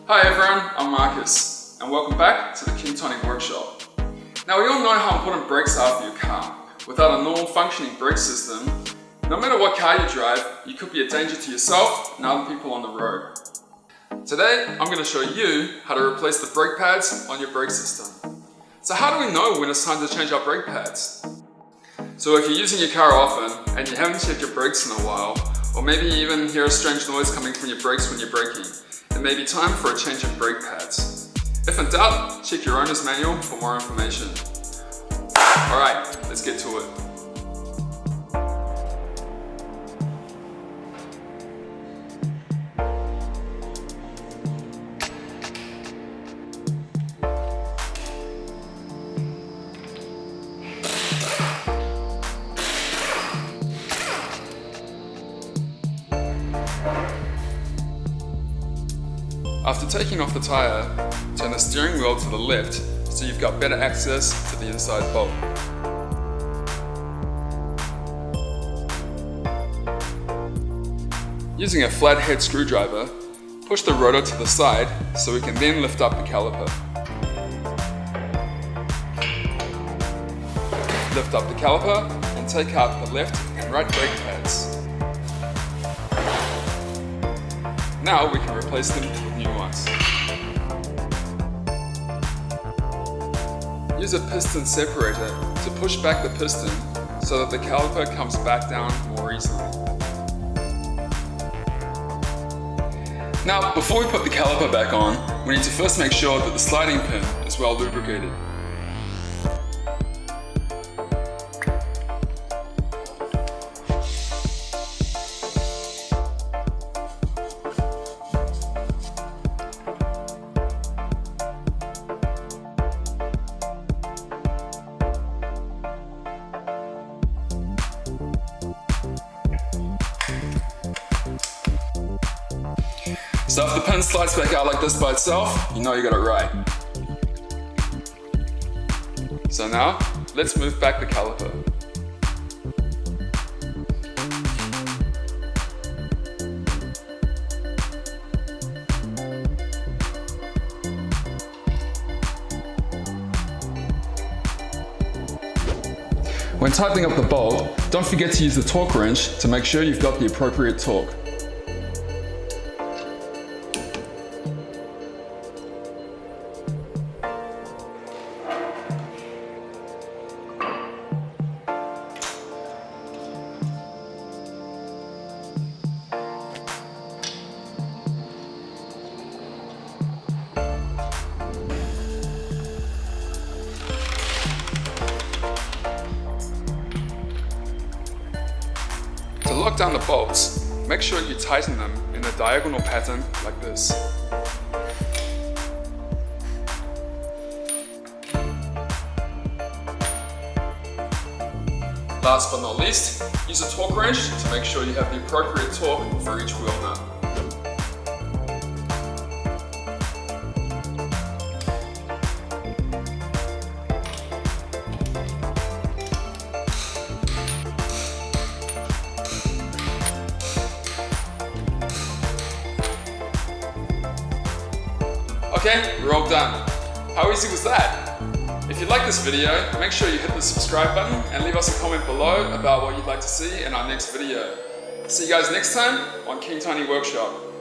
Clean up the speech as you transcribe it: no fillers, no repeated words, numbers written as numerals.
Hi everyone, I'm Marcus, and welcome back to the King Tony Workshop. Now we all know how important brakes are for your car. Without a normal functioning brake system, no matter what car you drive, you could be a danger to yourself and other people on the road. Today, I'm going to show you how to replace the brake pads on your brake system. So how do we know when it's time to change our brake pads? So if you're using your car often and you haven't checked your brakes in a while, or maybe you even hear a strange noise coming from your brakes when you're braking, it may be time for a change of brake pads. If in doubt, check your owner's manual for more information. Alright, let's get to it. After taking off the tyre, turn the steering wheel to the left so you've got better access to the inside bolt. Using a flathead screwdriver, push the rotor to the side so we can then lift up the caliper. Lift up the caliper and take out the left and right brake pads. Now we can replace them with new ones. Use a piston separator to push back the piston so that the caliper comes back down more easily. Now, before we put the caliper back on, we need to first make sure that the sliding pin is well lubricated. So if the pin slides back out like this by itself, you know you got it right. So now, let's move back the caliper. When tightening up the bolt, don't forget to use the torque wrench to make sure you've got the appropriate torque. To lock down the bolts, make sure you tighten them in a diagonal pattern like this. Last but not least, use a torque wrench to make sure you have the appropriate torque for each wheel nut. Okay, we're all done. How easy was that? If you like this video, make sure you hit the subscribe button and leave us a comment below about what you'd like to see in our next video. See you guys next time on King Tony Workshop.